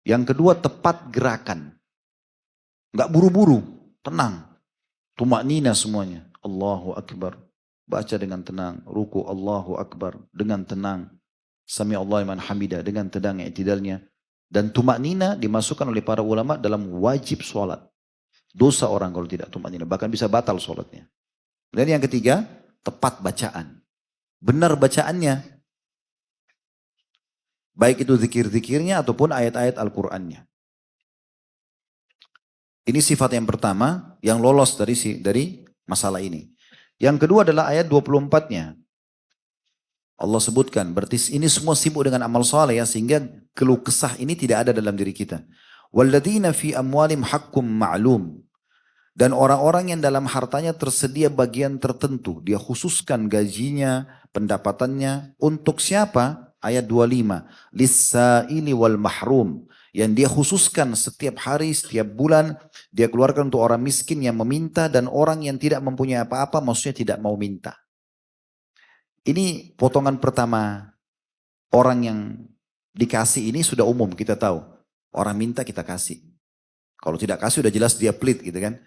Yang kedua tepat gerakan. Gak buru-buru, tenang. Tumaknina semuanya. Allahu Akbar. Baca dengan tenang. Ruku Allahu Akbar. Dengan tenang. Sami Allah liman hamidah. Dengan tenang i'tidalnya. Dan tumaknina dimasukkan oleh para ulama dalam wajib sholat. Dosa orang kalau tidak tumaknina. Bahkan bisa batal sholatnya. Dan yang ketiga, tepat bacaan. Benar bacaannya. Baik itu zikir-zikirnya ataupun ayat-ayat Al-Qur'annya. Ini sifat yang pertama yang lolos dari masalah ini. Yang kedua adalah ayat 24-nya. Allah sebutkan, berarti ini semua sibuk dengan amal saleh ya, sehingga keluh kesah ini tidak ada dalam diri kita. Walladzina fi amwalim haqqum ma'lum. Dan orang-orang yang dalam hartanya tersedia bagian tertentu. Dia khususkan gajinya, pendapatannya. Untuk siapa? Ayat 25. Lissa'ili wal mahrum. Yang dia khususkan setiap hari, setiap bulan. Dia keluarkan untuk orang miskin yang meminta. Dan orang yang tidak mempunyai apa-apa, maksudnya tidak mau minta. Ini potongan pertama. Orang yang dikasih ini sudah umum, kita tahu. Orang minta kita kasih. Kalau tidak kasih udah jelas dia pelit gitu kan.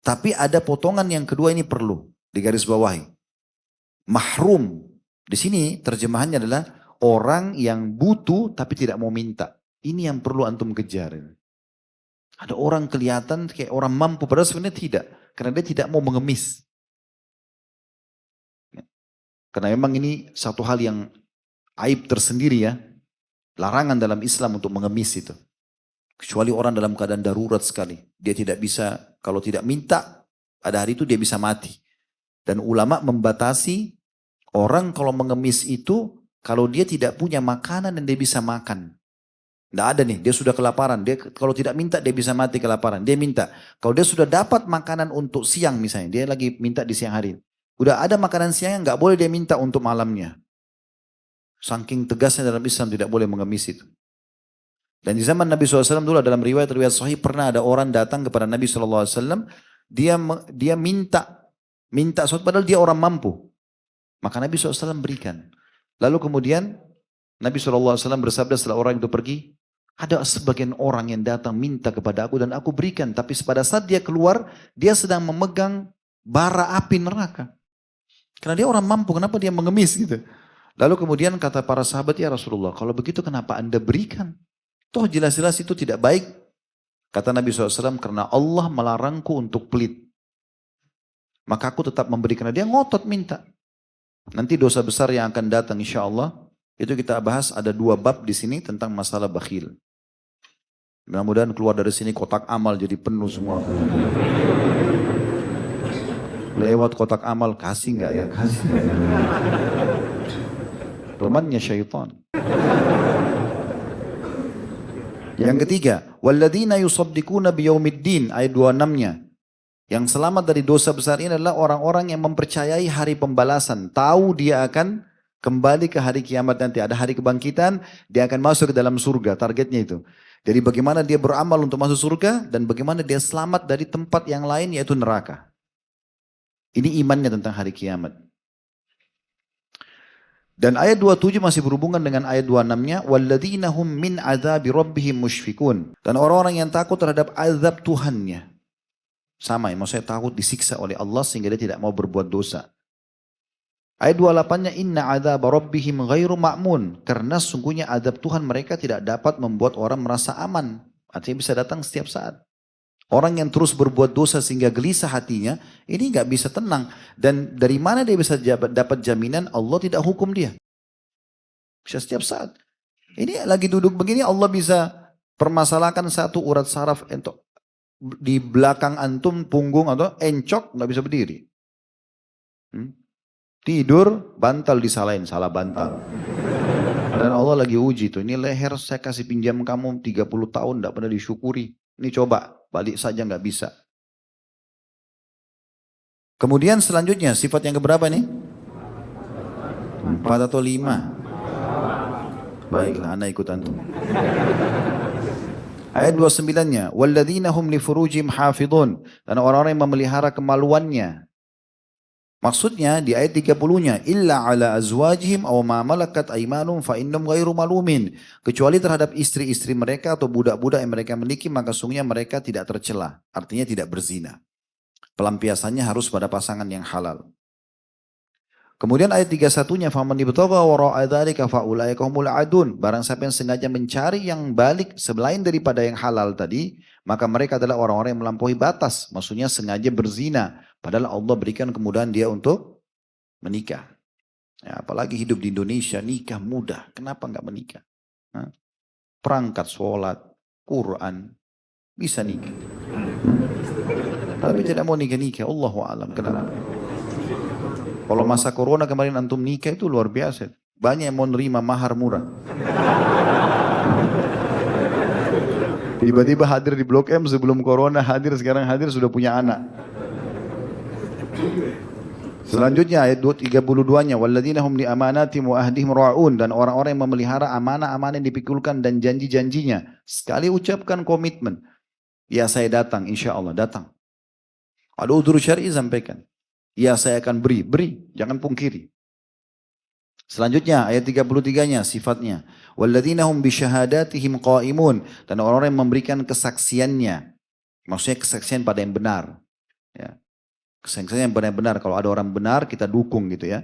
Tapi ada potongan yang kedua ini perlu digaris bawahi. Mahrum. Di sini terjemahannya adalah orang yang butuh tapi tidak mau minta. Ini yang perlu antum kejar. Ada orang kelihatan kayak orang mampu padahal sebenarnya tidak. Karena dia tidak mau mengemis. Karena memang ini satu hal yang aib tersendiri ya. Larangan dalam Islam untuk mengemis itu. Kecuali orang dalam keadaan darurat sekali. Dia tidak bisa, kalau tidak minta, pada hari itu dia bisa mati. Dan ulama membatasi orang kalau mengemis itu, kalau dia tidak punya makanan dan dia bisa makan. Tidak ada nih, dia sudah kelaparan. Dia kalau tidak minta dia bisa mati kelaparan. Dia minta. Kalau dia sudah dapat makanan untuk siang misalnya, dia lagi minta di siang hari. Udah ada makanan siangnya, nggak boleh dia minta untuk malamnya. Saking tegasnya dalam Islam tidak boleh mengemis itu. Dan di zaman Nabi SAW dulu dalam riwayat-riwayat sahih pernah ada orang datang kepada Nabi SAW, dia minta sesuatu padahal dia orang mampu. Maka Nabi SAW berikan. Lalu kemudian Nabi SAW bersabda setelah orang itu pergi, ada sebagian orang yang datang minta kepada aku dan aku berikan. Tapi pada saat dia keluar, dia sedang memegang bara api neraka. Karena dia orang mampu, kenapa dia mengemis gitu. Lalu kemudian kata para sahabat, ya Rasulullah, kalau begitu kenapa Anda berikan? Toh jelas-jelas itu tidak baik. Kata Nabi SAW, karena Allah melarangku untuk pelit. Maka aku tetap memberikan. Dia ngotot minta. Nanti dosa besar yang akan datang insya Allah, itu kita bahas ada 2 bab di sini tentang masalah bakhil. Mudah-mudahan keluar dari sini kotak amal jadi penuh semua. Lewat kotak amal kasih nggak ya? Kasih nggak ya? Temannya syaitan. Yang ketiga, walladzina yusaddiquna biyaumiddin, ayat 26-nya. Yang selamat dari dosa besar ini adalah orang-orang yang mempercayai hari pembalasan. Tahu dia akan kembali ke hari kiamat nanti. Ada hari kebangkitan, dia akan masuk ke dalam surga. Targetnya itu. Jadi bagaimana dia beramal untuk masuk surga dan bagaimana dia selamat dari tempat yang lain yaitu neraka. Ini imannya tentang hari kiamat. Dan ayat 27 masih berhubungan dengan ayat 26-nya. وَالَّذِينَ هُمْ مِنْ عَذَابِ رَبِّهِمْ مُشْفِكُونَ. Dan orang-orang yang takut terhadap azab Tuhannya. Sama, maksudnya takut disiksa oleh Allah sehingga dia tidak mau berbuat dosa. Ayat 28-nya inna adzab rabbihim ghairu ma'mun, karena sungguhnya azab Tuhan mereka tidak dapat membuat orang merasa aman. Artinya bisa datang setiap saat. Orang yang terus berbuat dosa sehingga gelisah hatinya, ini nggak bisa tenang. Dan dari mana dia bisa dapat jaminan Allah tidak hukum dia? Bisa setiap saat. Ini lagi duduk begini Allah bisa permasalahkan satu urat saraf di belakang antum punggung atau encok nggak bisa berdiri. Tidur, bantal disalahin, salah bantal. Dan Allah lagi uji tuh, ini leher saya kasih pinjam kamu 30 tahun, tidak pernah disyukuri. Ini coba, balik saja nggak bisa. Kemudian selanjutnya, sifat yang keberapa nih? 4 atau 5? Baiklah, anak ikut antum. Ayat 29-nya, وَالَّذِينَ هُمْ لِفُرُوجِهِمْ حَافِظُونَ. Dan orang-orang yang memelihara kemaluannya. Maksudnya di ayat 30-nya illa ala azwajihim aw ma malakat aymanum fa innahum ghairu malumin, kecuali terhadap istri-istri mereka atau budak-budak yang mereka miliki maka sungguhnya mereka tidak tercela, artinya tidak berzina. Pelampiasannya harus pada pasangan yang halal. Kemudian ayat 31-nya faman ibtagha wara'a dzalika fa ulaika humul adun, barang siapa yang sengaja mencari yang balik selain daripada yang halal tadi, maka mereka adalah orang-orang yang melampaui batas, maksudnya sengaja berzina. Padahal Allah berikan kemudahan dia untuk menikah. Ya, apalagi hidup di Indonesia, nikah mudah. Kenapa enggak menikah? Perangkat sholat, Quran, bisa nikah. Tapi tidak mau nikah-nikah, Allahu a'lam. Kenapa? Kalau masa corona kemarin antum nikah itu luar biasa. Banyak yang mau nerima mahar murah. Tiba-tiba hadir di Blok M sebelum corona, sekarang hadir sudah punya anak. Selanjutnya ayat 32-nya walladzina hum li amanatihim wa ahdihim ra'un, dan orang-orang yang memelihara amanah-amanah yang dipikulkan dan janji-janjinya. Sekali ucapkan komitmen, ya saya datang, insya Allah datang. Ada udzur syar'i sampaikan. Ya saya akan beri, jangan pungkiri. Selanjutnya ayat 33-nya sifatnya walladzina hum bisyahadatihim qaimun, dan orang-orang yang memberikan kesaksiannya. Maksudnya kesaksian pada yang benar. Ya. Kesaksian yang benar-benar, kalau ada orang benar kita dukung gitu ya.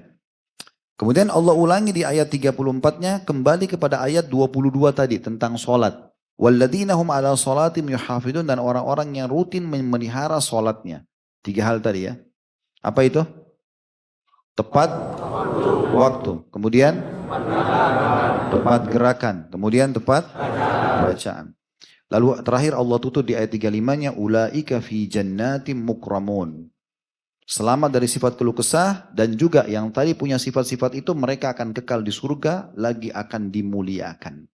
Kemudian Allah ulangi di ayat 34-nya kembali kepada ayat 22 tadi tentang sholat. Walladzina hum ala sholatim yuhafidun, dan orang-orang yang rutin memelihara sholatnya. 3 hal tadi ya. Apa itu? Tepat waktu. Kemudian tepat gerakan. Kemudian tepat bacaan. Lalu terakhir Allah tutup di ayat 35-nya, ulaika fi jannatim mukramun. Selamat dari sifat keluh kesah dan juga yang tadi punya sifat-sifat itu mereka akan kekal di surga lagi akan dimuliakan.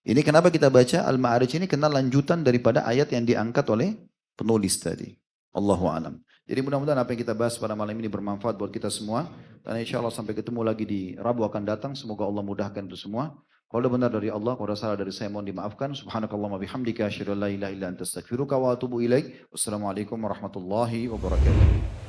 Ini kenapa kita baca Al-Ma'arij ini kena lanjutan daripada ayat yang diangkat oleh penulis tadi. Allahu a'lam. Jadi mudah-mudahan apa yang kita bahas pada malam ini bermanfaat buat kita semua. Dan insya Allah sampai ketemu lagi di Rabu akan datang. Semoga Allah mudahkan itu semua. Kalau benar dari Allah, kalau salah dari saya mohon dimaafkan. Subhanakallahumma bihamdika asyhadu an la ilaha illa anta astaghfiruka wa atubu ilaik. Wassalamualaikum warahmatullahi wabarakatuh.